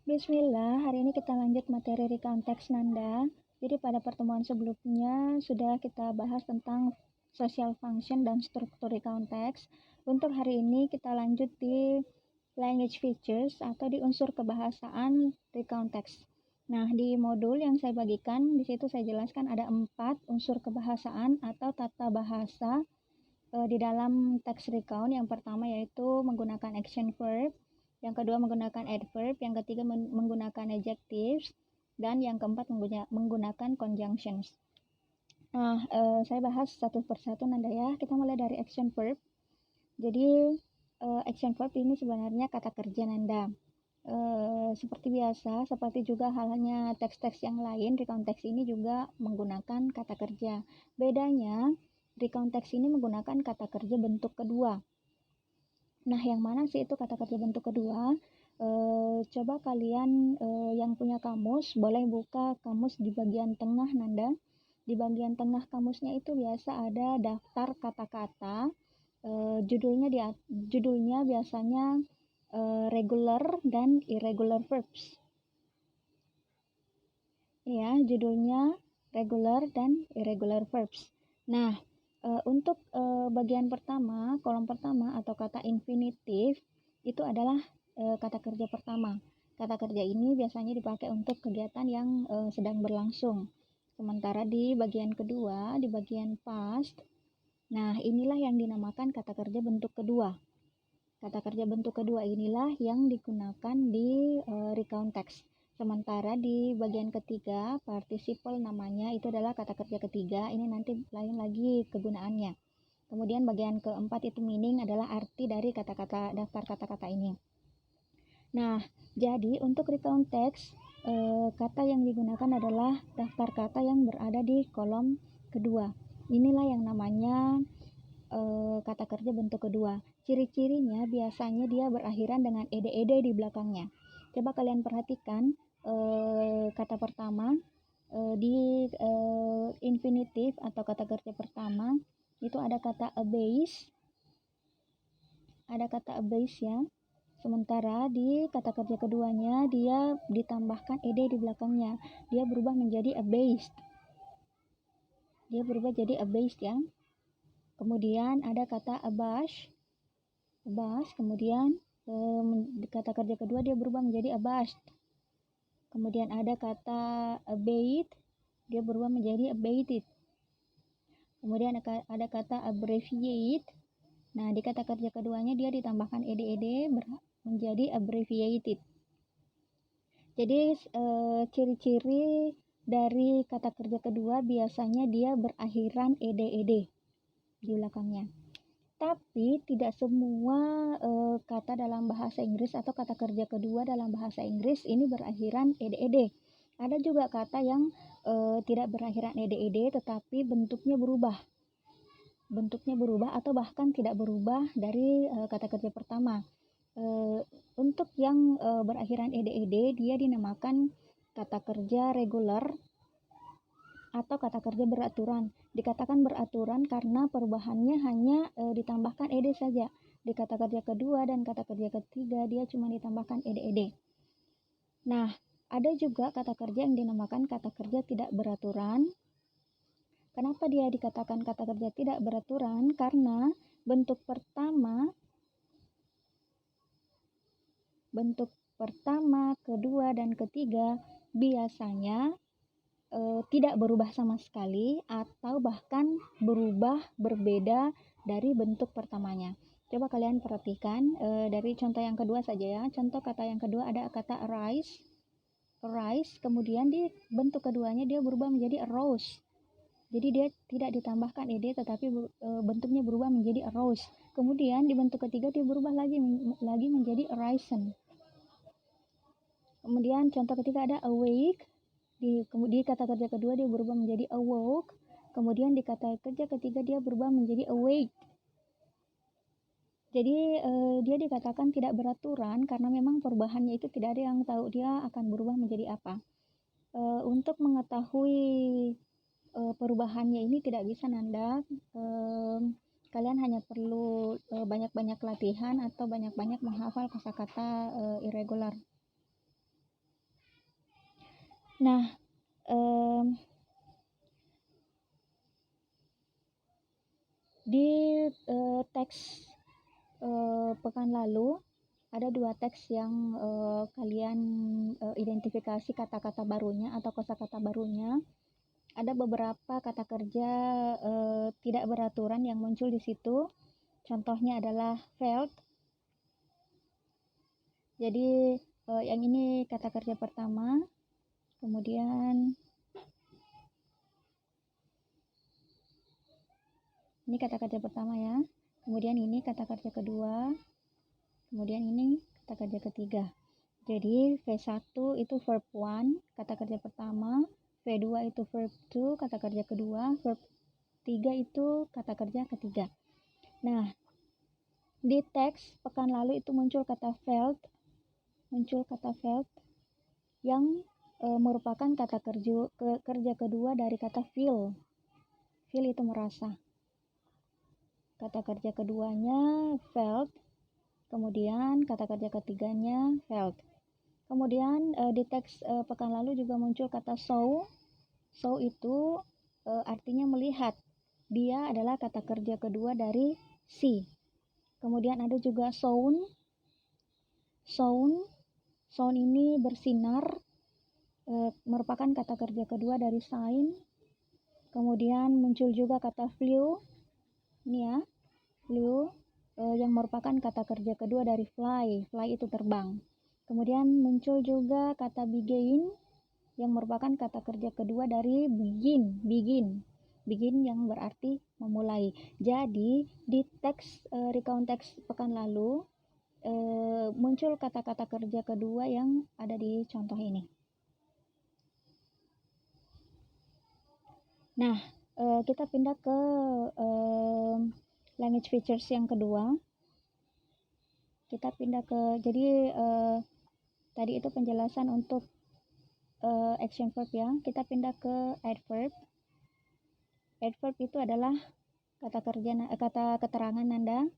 Bismillah, hari ini kita lanjut materi recount text Nanda. Jadi pada pertemuan sebelumnya sudah kita bahas tentang social function dan struktur recount text. Untuk hari ini kita lanjut di language features atau di unsur kebahasaan recount text. Nah, di modul yang saya bagikan, di situ saya jelaskan ada 4 unsur kebahasaan atau tata bahasa di dalam teks recount. Yang pertama yaitu menggunakan action verb, yang kedua menggunakan adverb, yang ketiga menggunakan adjectives, dan yang keempat menggunakan conjunctions. Nah, saya bahas satu persatu Nanda ya. Kita mulai dari action verb. Jadi action verb ini sebenarnya kata kerja Nanda. Seperti biasa, seperti juga halnya teks-teks yang lain, recount text ini juga menggunakan kata kerja. Bedanya, recount text ini menggunakan kata kerja bentuk kedua. Nah, yang mana sih itu kata kerja bentuk kedua? Coba kalian yang punya kamus, boleh buka kamus di bagian tengah Nanda. Di bagian tengah kamusnya itu biasa ada daftar kata-kata. Judulnya biasanya regular dan irregular verbs. Ya, judulnya regular dan irregular verbs. Nah, untuk bagian pertama, kolom pertama atau kata infinitif itu adalah kata kerja pertama. Kata kerja ini biasanya dipakai untuk kegiatan yang sedang berlangsung. Sementara di bagian kedua, di bagian past, nah inilah yang dinamakan kata kerja bentuk kedua. Kata kerja bentuk kedua inilah yang digunakan di recount text. Sementara di bagian ketiga, participle namanya itu adalah kata kerja ketiga. Ini nanti lain lagi kegunaannya. Kemudian bagian keempat itu meaning adalah arti dari kata-kata daftar kata-kata ini. Nah, jadi untuk recount text, kata yang digunakan adalah daftar kata yang berada di kolom kedua. Inilah yang namanya kata kerja bentuk kedua. Ciri-cirinya biasanya dia berakhiran dengan ed di belakangnya. Coba kalian perhatikan kata pertama di infinitif atau kata kerja pertama itu ada kata abase, ya. Sementara di kata kerja keduanya dia ditambahkan ed di belakangnya, dia berubah menjadi abased. Ya. Kemudian ada kata abash, kemudian kata kerja kedua dia berubah menjadi abashed. Kemudian ada kata abate, dia berubah menjadi abated. Kemudian ada kata abbreviate. Nah, di kata kerja keduanya dia ditambahkan ed menjadi abbreviated. Jadi ciri-ciri dari kata kerja kedua biasanya dia berakhiran ed di belakangnya. Tapi tidak semua kata dalam bahasa Inggris atau kata kerja kedua dalam bahasa Inggris ini berakhiran ed. Ada juga kata yang tidak berakhiran ed tetapi bentuknya berubah atau bahkan tidak berubah dari kata kerja pertama. Untuk yang berakhiran ed dia dinamakan kata kerja regular atau kata kerja beraturan. Dikatakan beraturan karena perubahannya hanya ditambahkan ed saja. Di kata kerja kedua dan kata kerja ketiga dia cuma ditambahkan ed. Nah, ada juga kata kerja yang dinamakan kata kerja tidak beraturan. Kenapa dia dikatakan kata kerja tidak beraturan? Karena bentuk pertama, kedua, dan ketiga biasanya tidak berubah sama sekali atau bahkan berbeda dari bentuk pertamanya. Coba kalian perhatikan dari contoh yang kedua saja ya. Contoh kata yang kedua ada kata arise, kemudian di bentuk keduanya dia berubah menjadi arose. Jadi dia tidak ditambahkan ed tetapi bentuknya berubah menjadi arose. Kemudian di bentuk ketiga dia berubah lagi menjadi arisen. Kemudian contoh ketiga ada awake. Di kata kerja kedua dia berubah menjadi awoke. Kemudian di kata kerja ketiga dia berubah menjadi awake. Jadi dia dikatakan tidak beraturan karena memang perubahannya itu tidak ada yang tahu dia akan berubah menjadi apa. Untuk mengetahui perubahannya ini tidak bisa Nanda. Kalian hanya perlu banyak-banyak latihan atau banyak-banyak menghafal kosakata irregular. Nah, di teks pekan lalu ada 2 teks yang kalian identifikasi kata-kata barunya atau kosakata barunya. Ada beberapa kata kerja tidak beraturan yang muncul di situ. Contohnya adalah felt. Jadi yang ini kata kerja pertama. Kemudian ini kata kerja pertama ya. Kemudian ini kata kerja kedua. Kemudian ini kata kerja ketiga. Jadi V1 itu verb 1, kata kerja pertama. V2 itu verb 2, kata kerja kedua. Verb 3 itu kata kerja ketiga. Nah, di teks pekan lalu itu muncul kata felt yang merupakan kata kerja kedua dari kata feel. Feel itu merasa. Kata kerja keduanya felt, kemudian kata kerja ketiganya felt. Kemudian di teks pekan lalu juga muncul kata saw. Saw itu artinya melihat. Dia adalah kata kerja kedua dari see. Kemudian ada juga sound. Sound ini bersinar, merupakan kata kerja kedua dari shine. Kemudian muncul juga kata flew. Ini ya, flew yang merupakan kata kerja kedua dari fly. Fly itu terbang. Kemudian muncul juga kata begin yang merupakan kata kerja kedua dari begin yang berarti memulai. Jadi di teks recount teks pekan lalu muncul kata-kata kerja kedua yang ada di contoh ini. Nah, kita pindah ke language features yang kedua. Kita pindah ke, jadi tadi itu penjelasan untuk action verb ya. Kita pindah ke adverb. Adverb itu adalah kata keterangan Nanda.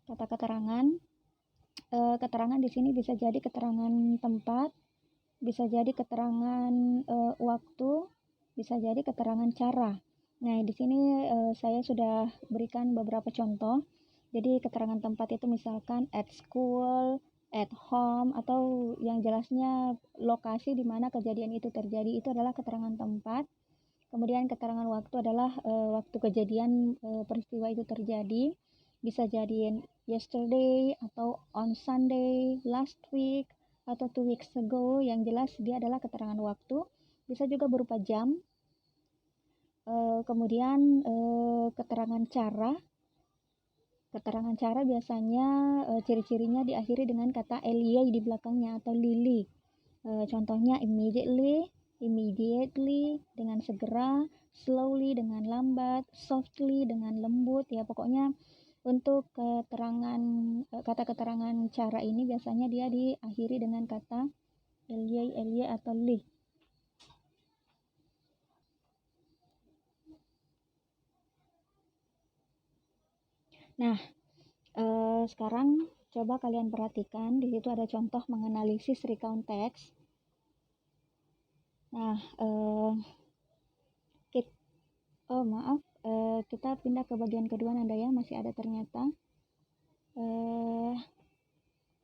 Kata keterangan. Keterangan di sini bisa jadi keterangan tempat, bisa jadi keterangan waktu, bisa jadi keterangan cara. Nah, di sini saya sudah berikan beberapa contoh. Jadi keterangan tempat itu misalkan at school, at home, atau yang jelasnya lokasi di mana kejadian itu terjadi, itu adalah keterangan tempat. Kemudian keterangan waktu adalah waktu kejadian peristiwa itu terjadi. Bisa jadi yesterday atau on Sunday, last week, atau 2 weeks ago. Yang jelas dia adalah keterangan waktu. Bisa juga berupa jam. Kemudian keterangan cara. Keterangan cara biasanya ciri-cirinya diakhiri dengan kata ly di belakangnya atau lili. Contohnya immediately dengan segera, slowly dengan lambat, softly dengan lembut. Ya, pokoknya untuk kata keterangan cara ini biasanya dia diakhiri dengan kata ly atau li. Nah, sekarang coba kalian perhatikan, di situ ada contoh menganalisis recount text. Nah, kita pindah ke bagian kedua Nanda ya, masih ada ternyata.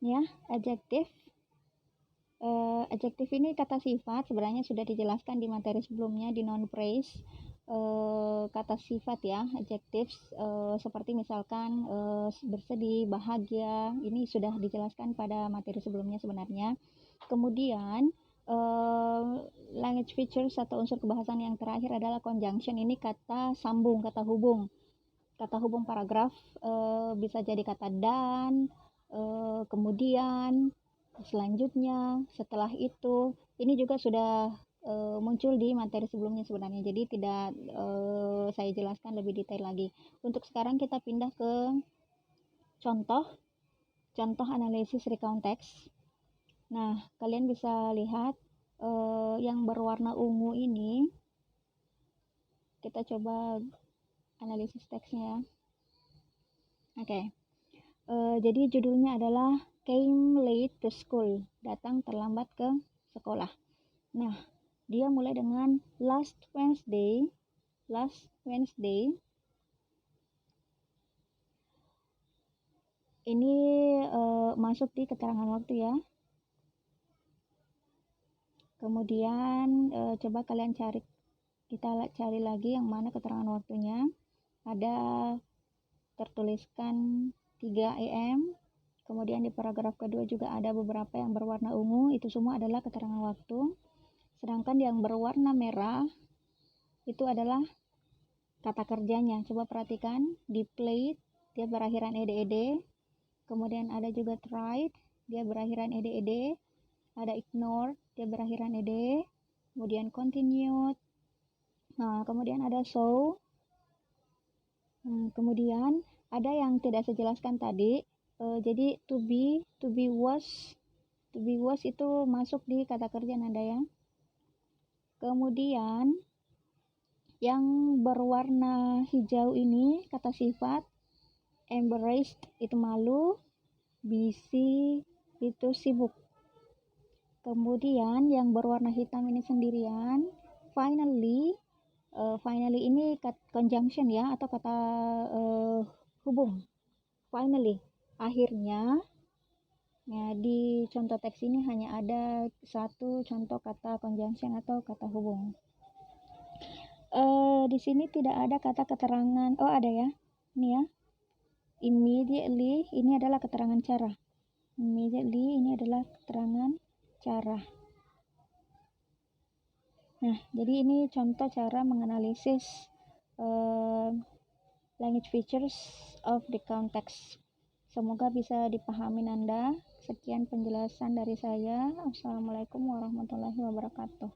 Ya, adjektif. Adjektif ini kata sifat, sebenarnya sudah dijelaskan di materi sebelumnya di non praise. Kata sifat ya, adjektif seperti misalkan bersedih, bahagia, ini sudah dijelaskan pada materi sebelumnya sebenarnya. Kemudian language features atau unsur kebahasan yang terakhir adalah conjunction. Ini kata sambung, kata hubung paragraf, bisa jadi kata dan, kemudian, selanjutnya, setelah itu. Ini juga sudah muncul di materi sebelumnya sebenarnya, jadi tidak saya jelaskan lebih detail lagi. Untuk sekarang kita pindah ke contoh analisis recount text. Nah, kalian bisa lihat yang berwarna ungu ini, kita coba analisis teksnya ya. Oke. Jadi judulnya adalah came late to school, datang terlambat ke sekolah. Nah, Dia mulai dengan last Wednesday. Ini masuk di keterangan waktu ya. Kemudian coba kalian kita cari lagi yang mana keterangan waktunya. Ada tertuliskan 3 AM. Kemudian di paragraf kedua juga ada beberapa yang berwarna ungu, itu semua adalah keterangan waktu. Sedangkan yang berwarna merah itu adalah kata kerjanya. Coba perhatikan, di played dia berakhiran ed. Kemudian ada juga tried, dia berakhiran ed. Ada ignored, dia berakhiran ed. Kemudian continued. Nah, kemudian ada so. Kemudian ada yang tidak saya jelaskan tadi. Jadi to be was itu masuk di kata kerja nada ya. Kemudian yang berwarna hijau ini kata sifat. Embarrassed itu malu, busy itu sibuk. Kemudian yang berwarna hitam ini sendirian. Finally ini conjunction ya, atau kata hubung. Finally, akhirnya. Ya, di contoh teks ini hanya ada satu contoh kata conjunction atau kata hubung. Di sini tidak ada kata keterangan. Oh, ada ya. Ini ya. Immediately ini adalah keterangan cara. Immediately ini adalah keterangan cara. Nah, jadi ini contoh cara menganalisis language features of the context. Semoga bisa dipahami Anda. Sekian penjelasan dari saya. Assalamualaikum warahmatullahi wabarakatuh.